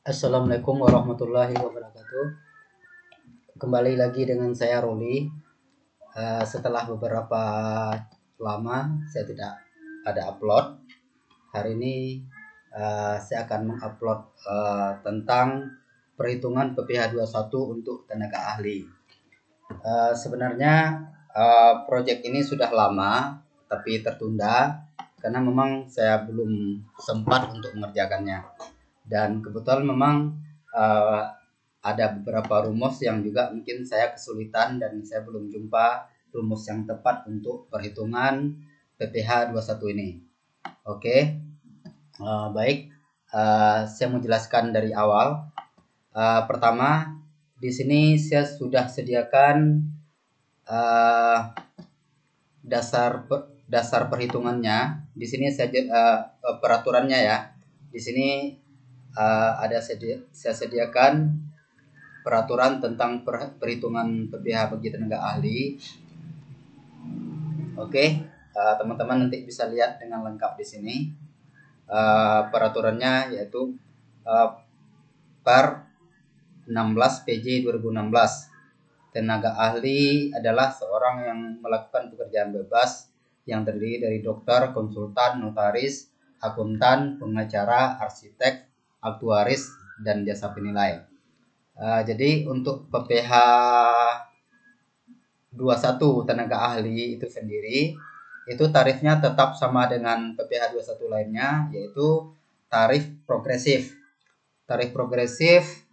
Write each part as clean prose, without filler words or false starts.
Assalamualaikum warahmatullahi wabarakatuh. Kembali lagi dengan saya Roli. Setelah beberapa lama saya tidak ada upload. Hari ini saya akan mengupload tentang perhitungan PPh 21 untuk tenaga ahli. Sebenarnya proyek ini sudah lama tapi tertunda karena memang saya belum sempat untuk mengerjakannya. Dan kebetulan memang ada beberapa rumus yang juga mungkin saya kesulitan dan saya belum jumpa rumus yang tepat untuk perhitungan PPh 21 ini. Oke, baik. Saya mau jelaskan dari awal. Pertama, di sini saya sudah sediakan dasar perhitungannya. Di sini saya peraturannya ya. Di sini saya sediakan peraturan tentang perhitungan PPh bagi tenaga ahli. Oke, teman-teman nanti bisa lihat dengan lengkap di sini. Peraturannya yaitu per 16 PJ 2016. Tenaga ahli adalah seorang yang melakukan pekerjaan bebas yang terdiri dari dokter, konsultan, notaris, akuntan, pengacara, arsitek, aktuaris, dan jasa penilai. Jadi untuk PPh 21 tenaga ahli itu sendiri, itu tarifnya tetap sama dengan PPh 21 lainnya, yaitu tarif progresif. Tarif progresif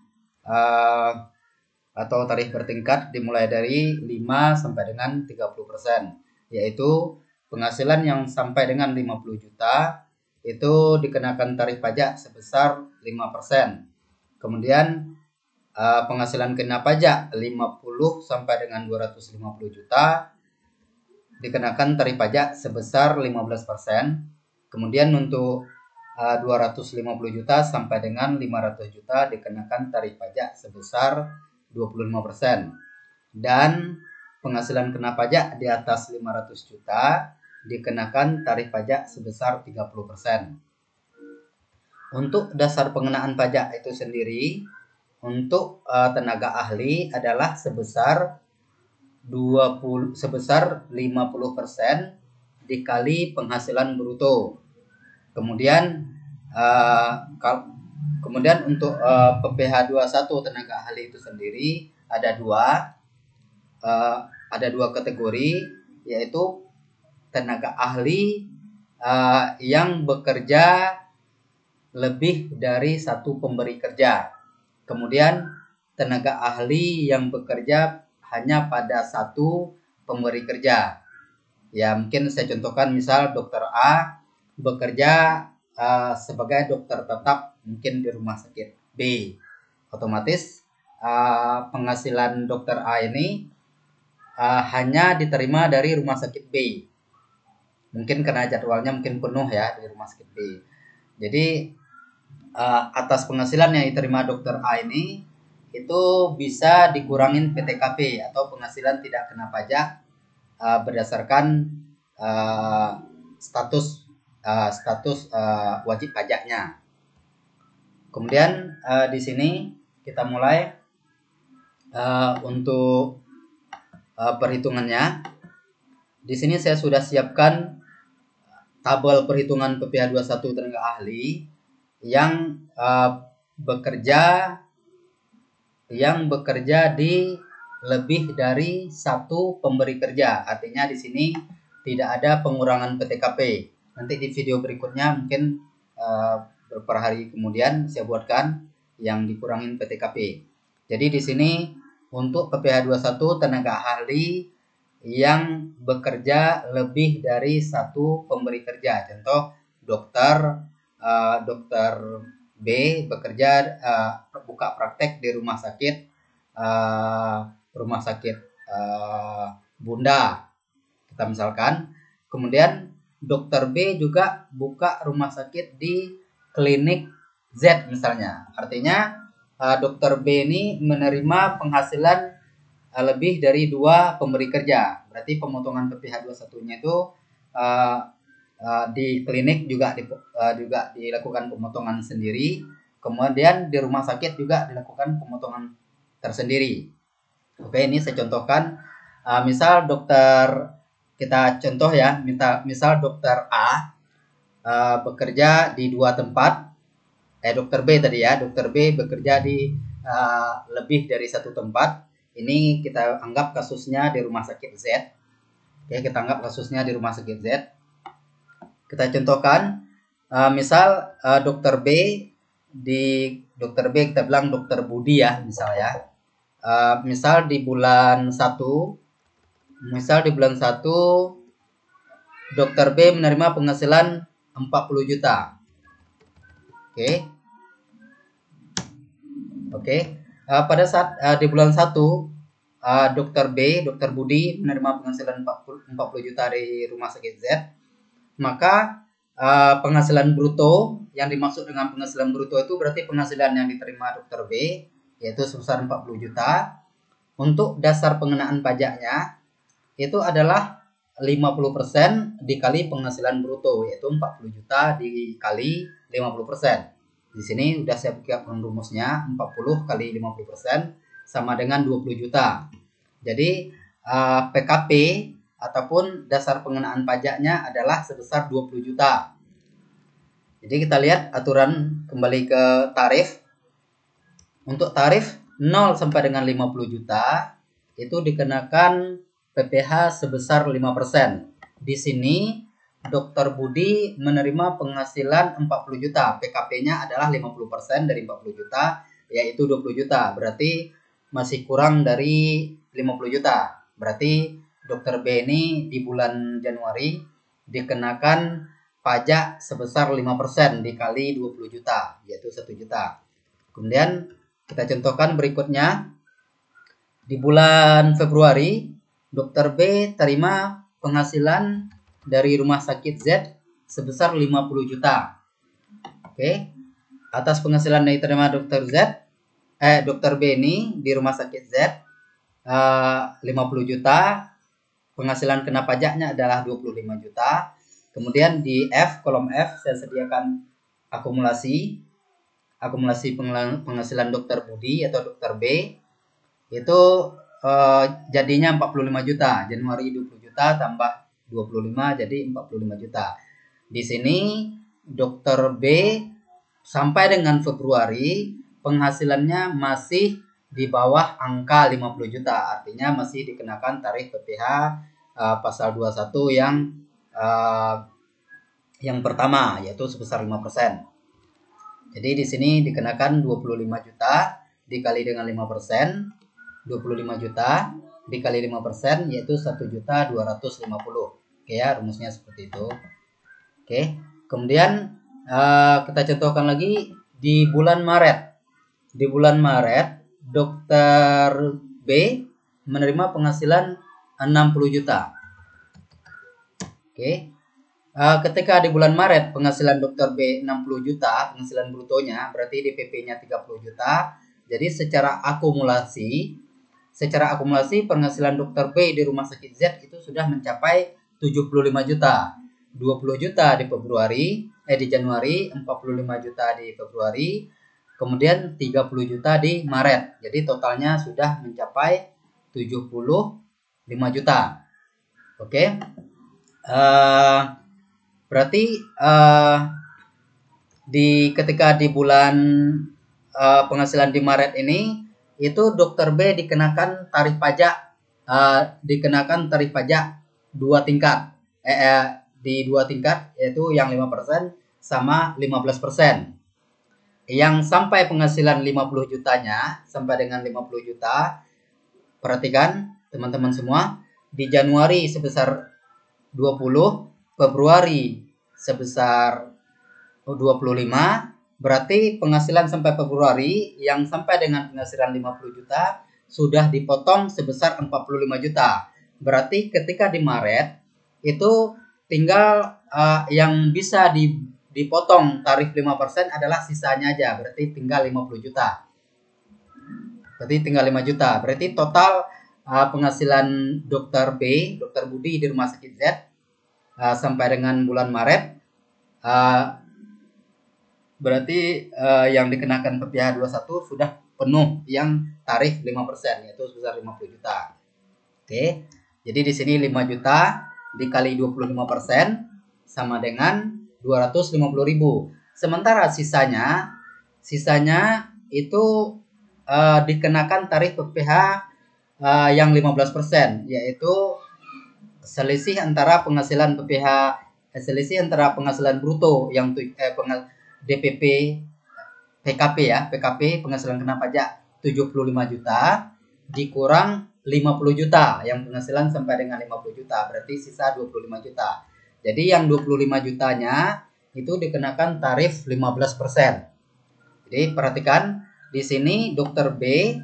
atau tarif bertingkat dimulai dari 5 sampai dengan 30%, yaitu penghasilan yang sampai dengan 50 juta itu dikenakan tarif pajak sebesar 5%. Kemudian penghasilan kena pajak 50 sampai dengan 250 juta dikenakan tarif pajak sebesar 15%. Kemudian untuk 250 juta sampai dengan 500 juta dikenakan tarif pajak sebesar 25%. Dan penghasilan kena pajak di atas 500 juta dikenakan tarif pajak sebesar 30%. Untuk dasar pengenaan pajak itu sendiri untuk tenaga ahli adalah sebesar 50% dikali penghasilan bruto. Kemudian untuk PPh 21 tenaga ahli itu sendiri ada dua kategori, yaitu tenaga ahli yang bekerja lebih dari satu pemberi kerja. Kemudian tenaga ahli yang bekerja hanya pada satu pemberi kerja. Ya, mungkin saya contohkan, misal dokter A bekerja sebagai dokter tetap mungkin di rumah sakit B. Otomatis penghasilan dokter A ini hanya diterima dari rumah sakit B. Mungkin karena jadwalnya mungkin penuh ya di rumah sakit B. Jadi atas penghasilan yang diterima dokter A ini itu bisa dikurangin PTKP atau penghasilan tidak kena pajak berdasarkan status wajib pajaknya. Kemudian di sini kita mulai untuk perhitungannya. Di sini saya sudah siapkan tabel perhitungan PPh 21 tenaga ahli yang bekerja di lebih dari satu pemberi kerja. Artinya di sini tidak ada pengurangan PTKP. Nanti di video berikutnya mungkin beberapa hari kemudian saya buatkan yang dikurangin PTKP. Jadi di sini untuk PPh 21 tenaga ahli yang bekerja lebih dari satu pemberi kerja. Contoh dokter B bekerja buka praktek di rumah sakit Bunda, kita misalkan. Kemudian dokter B juga buka rumah sakit di klinik Z misalnya. Artinya dokter B ini menerima penghasilan lebih dari 2 pemberi kerja. Berarti pemotongan PPh 21-nya itu di klinik juga dilakukan pemotongan sendiri, kemudian di rumah sakit juga dilakukan pemotongan tersendiri. Oke, ini saya contohkan. Misal kita contoh ya, misal dokter A bekerja di 2 tempat. Dokter B tadi ya, dokter B bekerja di lebih dari 1 tempat. Ini kita anggap kasusnya di rumah sakit Z. Oke, kita anggap kasusnya di rumah sakit Z. Kita contohkan, misal dokter B kita bilang dokter Budi ya, misalnya. Misal di bulan 1 dokter B menerima penghasilan 40 juta. Oke. Pada saat di bulan 1 dokter Budi menerima penghasilan 40 juta dari rumah sakit Z, maka penghasilan bruto, yang dimaksud dengan penghasilan bruto itu berarti penghasilan yang diterima dokter B, yaitu sebesar 40 juta. Untuk dasar pengenaan pajaknya itu adalah 50% dikali penghasilan bruto, yaitu 40 juta dikali 50%. Di sini udah saya buatkan rumusnya, 40 kali 50% sama dengan 20 juta. Jadi PKP ataupun dasar pengenaan pajaknya adalah sebesar 20 juta. Jadi kita lihat aturan, kembali ke tarif. Untuk tarif 0 sampai dengan 50 juta itu dikenakan PPh sebesar 5%. Di sini Dokter Budi menerima penghasilan 40 juta. PKP-nya adalah 50% dari 40 juta, yaitu 20 juta. Berarti masih kurang dari 50 juta. Berarti Dokter B ini di bulan Januari dikenakan pajak sebesar 5% dikali 20 juta, yaitu 1 juta. Kemudian kita contohkan berikutnya. Di bulan Februari, Dokter B terima penghasilan dari rumah sakit Z sebesar 50 juta. Oke. Atas penghasilan yang diterima Dokter B ini di rumah sakit Z 50 juta, penghasilan kena pajaknya adalah 25 juta. Kemudian di kolom F saya sediakan akumulasi penghasilan Dokter Budi atau Dokter B itu jadinya 45 juta. Januari 20 juta tambah 25 jadi 45 juta. Di sini Dokter B sampai dengan Februari penghasilannya masih di bawah angka 50 juta. Artinya masih dikenakan tarif PPh pasal 21 yang pertama, yaitu sebesar 5%. Jadi di sini dikenakan 25 juta dikali dengan 5%. 25 juta dikali 5% yaitu 1.250.000. Oke ya, rumusnya seperti itu. Oke. Kemudian kita contohkan lagi di bulan Maret. Di bulan Maret Dokter B menerima penghasilan 60 juta. Oke. Ketika di bulan Maret penghasilan Dokter B 60 juta, penghasilan brutonya, berarti DPP-nya 30 juta. Jadi secara akumulasi penghasilan Dokter B di rumah sakit Z itu sudah mencapai 75 juta. 20 juta di Januari, 45 juta di Februari, kemudian 30 juta di Maret. Jadi totalnya sudah mencapai 75 juta. Oke. Berarti ketika di bulan penghasilan di Maret ini itu Dokter B dikenakan tarif pajak 2 tingkat. Di 2 tingkat, yaitu yang 5% sama 15%. Yang sampai penghasilan 50 jutanya, sampai dengan 50 juta, perhatikan teman-teman semua, di Januari sebesar 20, Februari sebesar 25, berarti penghasilan sampai Februari yang sampai dengan penghasilan 50 juta sudah dipotong sebesar 45 juta. Berarti ketika di Maret itu tinggal yang bisa dipotong tarif 5% adalah sisanya aja, berarti tinggal 50 juta. Berarti tinggal 5 juta. Berarti total penghasilan Dokter Budi di rumah sakit Z sampai dengan bulan Maret, berarti yang dikenakan PPh 21 sudah penuh yang tarif 5%, yaitu sebesar 50 juta. Oke. Jadi di sini 5 juta dikali 25% sama dengan 250.000. Sementara sisanya itu dikenakan tarif PPh yang 15%, yaitu selisih antara penghasilan bruto yang DPP PKP ya, PKP penghasilan kena pajak 75 juta dikurang 50 juta yang penghasilan sampai dengan 50 juta, berarti sisa 25 juta. Jadi yang 25 jutanya itu dikenakan tarif 15%. Jadi perhatikan di sini Dokter Budi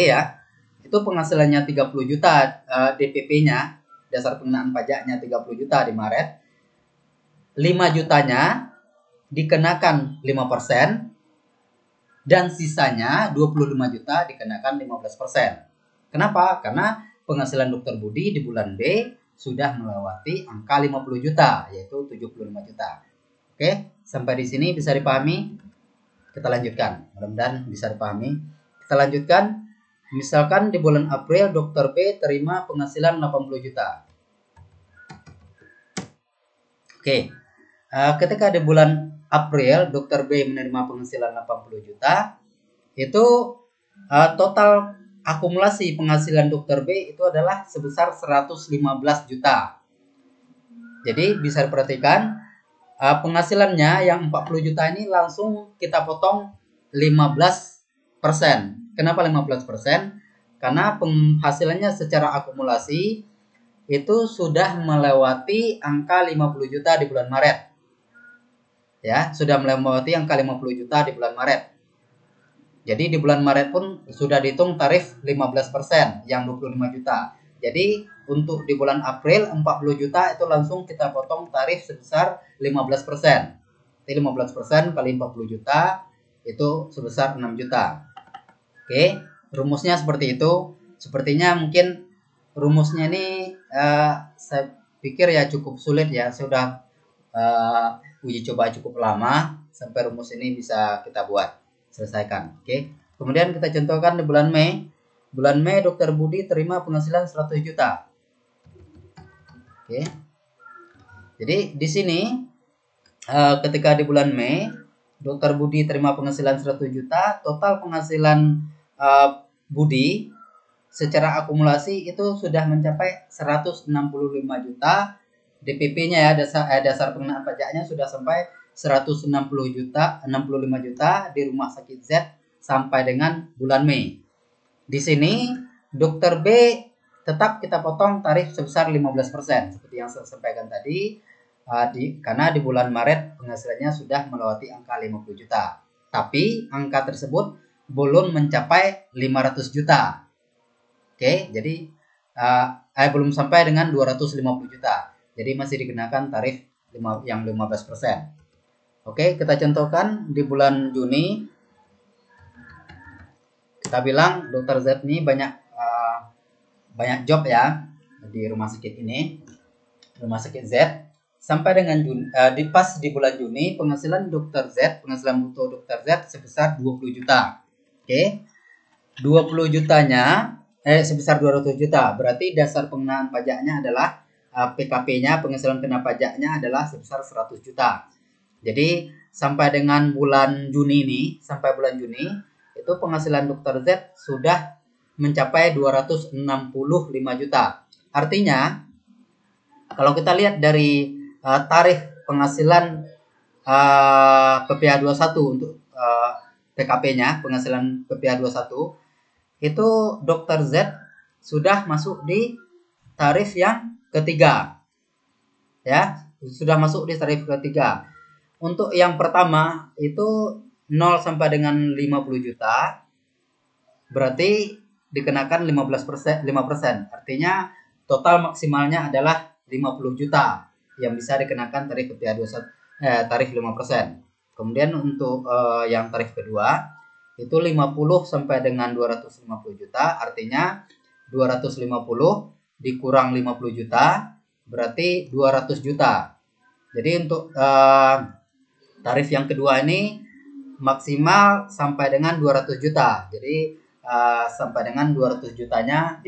ya, itu penghasilannya 30 juta, DPP-nya, dasar pengenaan pajaknya 30 juta di Maret. 5 jutanya dikenakan 5% dan sisanya 25 juta dikenakan 15%. Kenapa? Karena penghasilan Dokter Budi di bulan B sudah melewati angka 50 juta, yaitu 75 juta. Oke, sampai di sini bisa dipahami? Kita lanjutkan. Mudah-mudahan bisa dipahami. Kita lanjutkan. Misalkan di bulan April Dokter B terima penghasilan 80 juta. Oke. Ketika di bulan April Dokter B menerima penghasilan 80 juta, itu total akumulasi penghasilan Dokter B itu adalah sebesar 115 juta. Jadi bisa diperhatikan penghasilannya yang 40 juta ini langsung kita potong 15%. Kenapa 15%? Karena penghasilannya secara akumulasi itu sudah melewati angka 50 juta di bulan Maret. Ya, sudah melewati angka 50 juta di bulan Maret. Jadi di bulan Maret pun sudah dihitung tarif 15% yang 25 juta. Jadi untuk di bulan April 40 juta itu langsung kita potong tarif sebesar 15%. Jadi 15% kali 40 juta itu sebesar 6 juta. Oke, rumusnya seperti itu. Sepertinya mungkin rumusnya ini saya pikir ya cukup sulit ya. Saya sudah uji coba cukup lama sampai rumus ini bisa kita buat selesaikan. Oke. Kemudian kita contohkan di bulan Mei. Bulan Mei Dokter Budi terima penghasilan 100 juta. Oke. Jadi di sini ketika di bulan Mei Dokter Budi terima penghasilan 100 juta, total penghasilan Budi secara akumulasi itu sudah mencapai 165 juta. DPP-nya ya, dasar pengenaan pajaknya sudah sampai 160 juta, 65 juta di Rumah Sakit Z sampai dengan bulan Mei. Di sini Dokter B tetap kita potong tarif sebesar 15% seperti yang saya sampaikan tadi, karena di bulan Maret penghasilannya sudah melewati angka 50 juta. Tapi angka tersebut belum mencapai 500 juta. Oke, jadi belum sampai dengan 250 juta. Jadi masih dikenakan tarif yang 15%. Oke, kita contohkan di bulan Juni. Kita bilang Dokter Z ini banyak job ya di rumah sakit ini. Rumah sakit Z. Sampai dengan pas di bulan Juni penghasilan Dokter Z, penghasilan bruto Dokter Z sebesar 20 juta. Oke. 20 jutanya sebesar 200 juta. Berarti dasar pengenaan pajaknya adalah PKP-nya, penghasilan kena pajaknya adalah sebesar 100 juta. Jadi sampai dengan bulan Juni ini, itu penghasilan Dokter Z sudah mencapai 265 juta. Artinya kalau kita lihat dari tarif penghasilan PPh 21 untuk PKP-nya, penghasilan PPh 21 itu Dokter Z sudah masuk di tarif yang ketiga. Ya, sudah masuk di tarif ketiga. Untuk yang pertama itu 0 sampai dengan 50 juta berarti dikenakan 5%. Artinya total maksimalnya adalah 50 juta yang bisa dikenakan tarif PPh 21 tarif 5%. Kemudian untuk yang tarif kedua itu 50 sampai dengan 250 juta, artinya 250 dikurang 50 juta berarti 200 juta. Jadi untuk tarif yang kedua ini maksimal sampai dengan 200 juta. Jadi sampai dengan 200 jutanya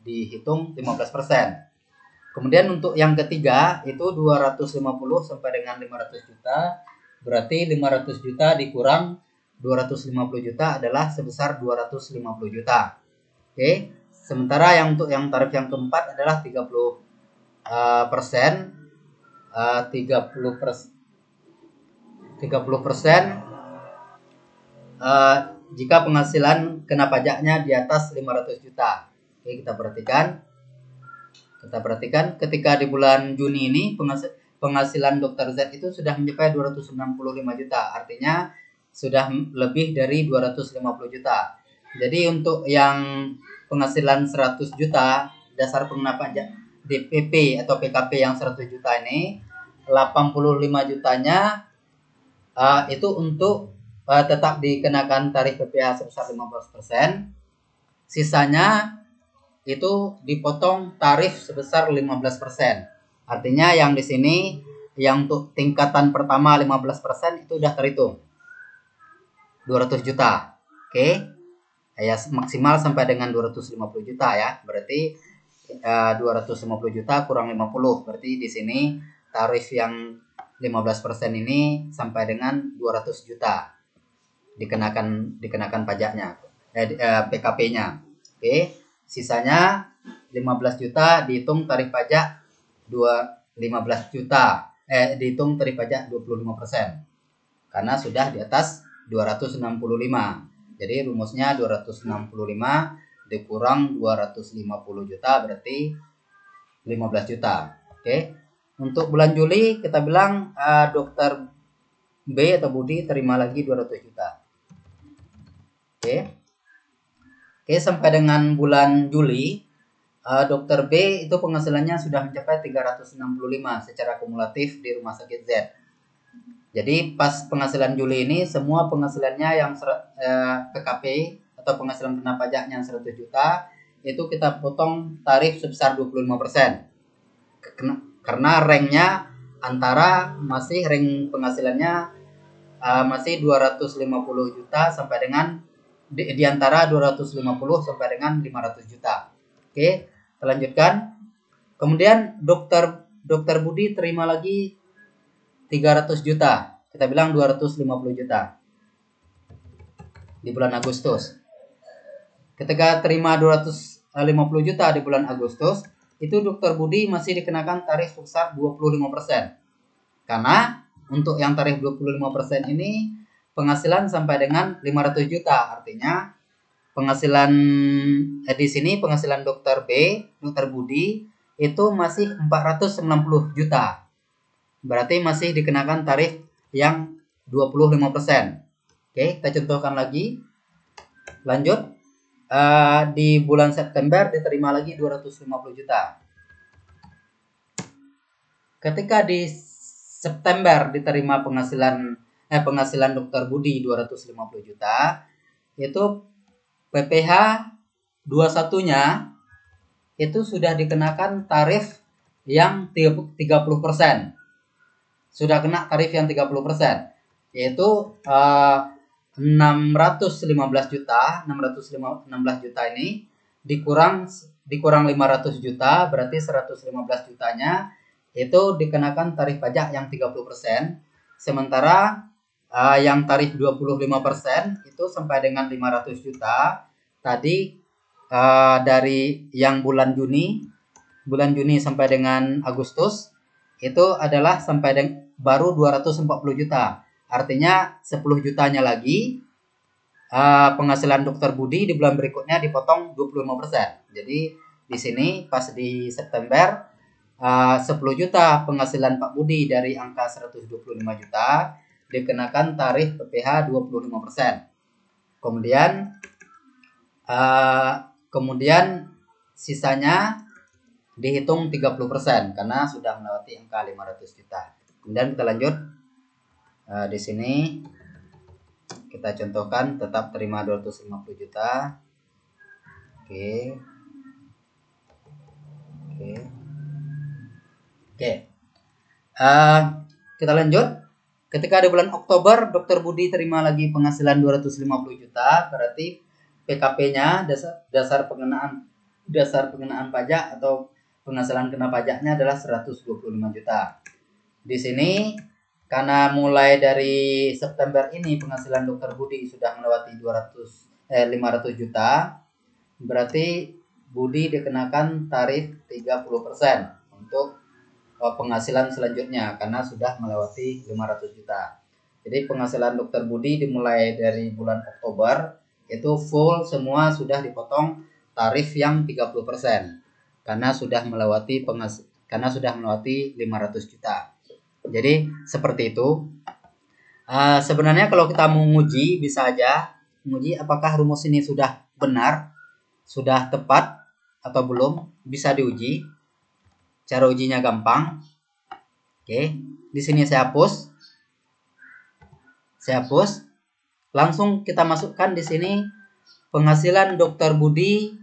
dihitung 15%. Kemudian untuk yang ketiga itu 250 sampai dengan 500 juta. Berarti 500 juta dikurang 250 juta adalah sebesar 250 juta. Oke. Sementara yang untuk yang tarif yang keempat adalah 30 persen, 30% jika penghasilan kena pajaknya di atas 500 juta. Oke, kita perhatikan ketika di bulan Juni ini penghasilan Dr. Z itu sudah mencapai 265 juta. Artinya sudah lebih dari 250 juta. Jadi untuk yang penghasilan 100 juta dasar pengenaan pajak DPP atau PKP yang 100 juta ini 85 jutanya itu untuk tetap dikenakan tarif PPh sebesar 15%. Sisanya itu dipotong tarif sebesar 15%. Artinya yang di sini yang untuk tingkatan pertama 15% itu sudah terhitung 200 juta. Oke. Ya maksimal sampai dengan 250 juta ya. Berarti 250 juta kurang 50. Berarti di sini tarif yang 15% ini sampai dengan 200 juta dikenakan pajaknya, PKP-nya. Oke. Sisanya 15 juta dihitung tarif pajak 15 juta. Dihitung tarif pajak 25%. Karena sudah di atas 265. Jadi rumusnya 265 dikurang 250 juta berarti 15 juta. Oke. Untuk bulan Juli kita bilang Dokter B atau Budi terima lagi 200 juta. Oke. Oke, sampai dengan bulan Juli Dokter B itu penghasilannya sudah mencapai 365 secara kumulatif di Rumah Sakit Z. Jadi pas penghasilan Juli ini semua penghasilannya yang PKP atau penghasilan kena pajaknya yang 100 juta itu kita potong tarif sebesar 25%. Karena ranknya antara masih rank penghasilannya masih 250 juta sampai dengan di antara 250 sampai dengan 500 juta. Oke, kita lanjutkan. Kemudian Dokter Budi terima lagi 300 juta. Kita bilang 250 juta. Di bulan Agustus. Ketika terima 250 juta di bulan Agustus, itu Dokter Budi masih dikenakan tarif sebesar 25%. Karena untuk yang tarif 25% ini penghasilan sampai dengan 500 juta. Artinya penghasilan di sini penghasilan Dokter Budi itu masih 490 juta. Berarti masih dikenakan tarif yang 25%. Oke, kita contohkan lagi. Lanjut. Di bulan September diterima lagi 250 juta. Ketika di September diterima penghasilan Dokter Budi 250 juta, itu PPh 21-nya itu sudah dikenakan tarif yang 30%. Sudah kena tarif yang 30%, yaitu 616 juta ini dikurang 500 juta, berarti 115 jutanya itu dikenakan tarif pajak yang 30%. Sementara yang tarif 25% itu sampai dengan 500 juta tadi dari yang bulan Juni sampai dengan Agustus itu adalah sampai baru 240 juta. Artinya 10 jutanya lagi penghasilan Dokter Budi di bulan berikutnya dipotong 25%. Jadi di sini pas di September 10 juta penghasilan Pak Budi dari angka 125 juta dikenakan tarif PPh 25%. Kemudian sisanya dihitung 30% karena sudah melewati angka 500 juta. Kemudian kita lanjut. Di sini kita contohkan tetap terima 250 juta. Oke. Oke, uh, kita lanjut. Ketika di bulan Oktober, Dr. Budi terima lagi penghasilan 250 juta, berarti PKP-nya dasar pengenaan pajak atau penghasilan kena pajaknya adalah 125 juta. Di sini karena mulai dari September ini penghasilan Dr. Budi sudah melewati 500 juta, berarti Budi dikenakan tarif 30% untuk penghasilan selanjutnya karena sudah melewati 500 juta. Jadi penghasilan Dr. Budi dimulai dari bulan Oktober itu full semua sudah dipotong tarif yang 30% karena sudah melewati 500 juta. Jadi seperti itu. Sebenarnya kalau kita mau menguji bisa aja menguji apakah rumus ini sudah benar, sudah tepat atau belum, bisa diuji. Cara ujinya gampang. Oke, di sini saya hapus. Langsung kita masukkan di sini penghasilan Dr. Budi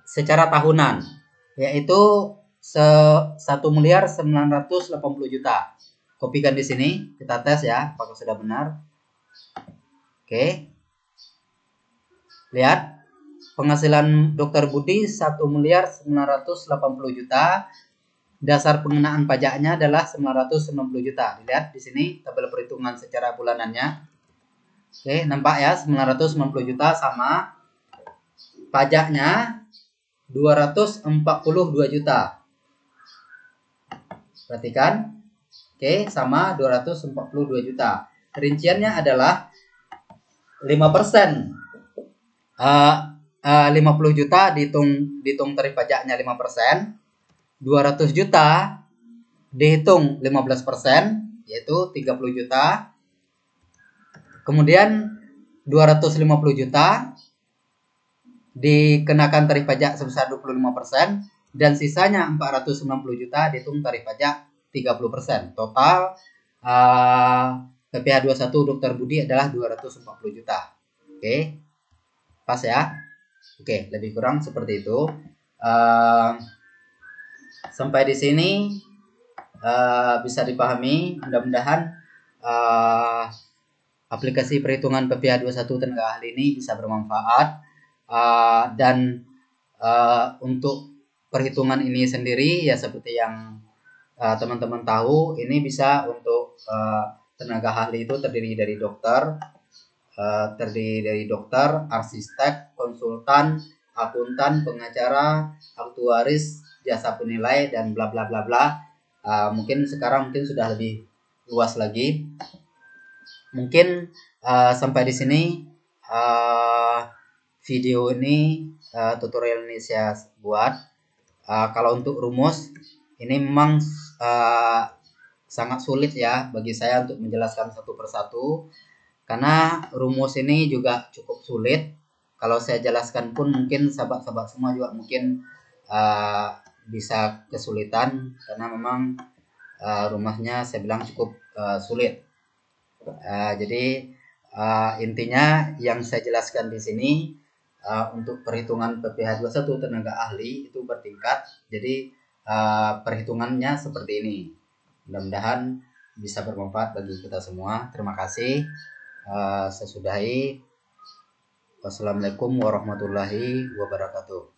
secara tahunan, yaitu 1.980 juta. Kopikan di sini, kita tes ya, apakah sudah benar. Oke, lihat. Penghasilan Dr. Budi 1.980 juta. Dasar pengenaan pajaknya adalah 990 juta. Dilihat di sini tabel perhitungan secara bulanannya. Oke, nampak ya 990 juta sama pajaknya 242 juta. Perhatikan. Oke, sama 242 juta. Rinciannya adalah 5%. 50 juta dihitung tarif pajaknya 5%, 200 juta dihitung 15%, yaitu 30 juta. Kemudian 250 juta dikenakan tarif pajak sebesar 25%, dan sisanya 490 juta dihitung tarif pajak 30%. Total PPh 21 Dr. Budi adalah 240 juta. Oke, pas ya. Oke, lebih kurang seperti itu. Sampai di sini bisa dipahami. Mudah-mudahan aplikasi perhitungan PPh 21 tenaga ahli ini bisa bermanfaat. Dan untuk perhitungan ini sendiri ya seperti yang teman-teman tahu, ini bisa untuk tenaga ahli itu terdiri dari dokter, arsitek, konsultan, akuntan, pengacara, aktuaris, jasa penilai, dan bla bla bla bla. Mungkin sekarang sudah lebih luas lagi. Mungkin sampai di sini video ini, tutorial ini saya buat. Kalau untuk rumus ini memang sangat sulit ya bagi saya untuk menjelaskan satu persatu. Karena rumus ini juga cukup sulit. Kalau saya jelaskan pun mungkin sahabat-sahabat semua juga mungkin bisa kesulitan. Karena memang rumusnya saya bilang cukup sulit. Jadi intinya yang saya jelaskan di sini untuk perhitungan PPh 21 tenaga ahli itu bertingkat. Jadi perhitungannya seperti ini. Mudah-mudahan bisa bermanfaat bagi kita semua. Terima kasih. Saya sudahi. Wassalamualaikum warahmatullahi wabarakatuh.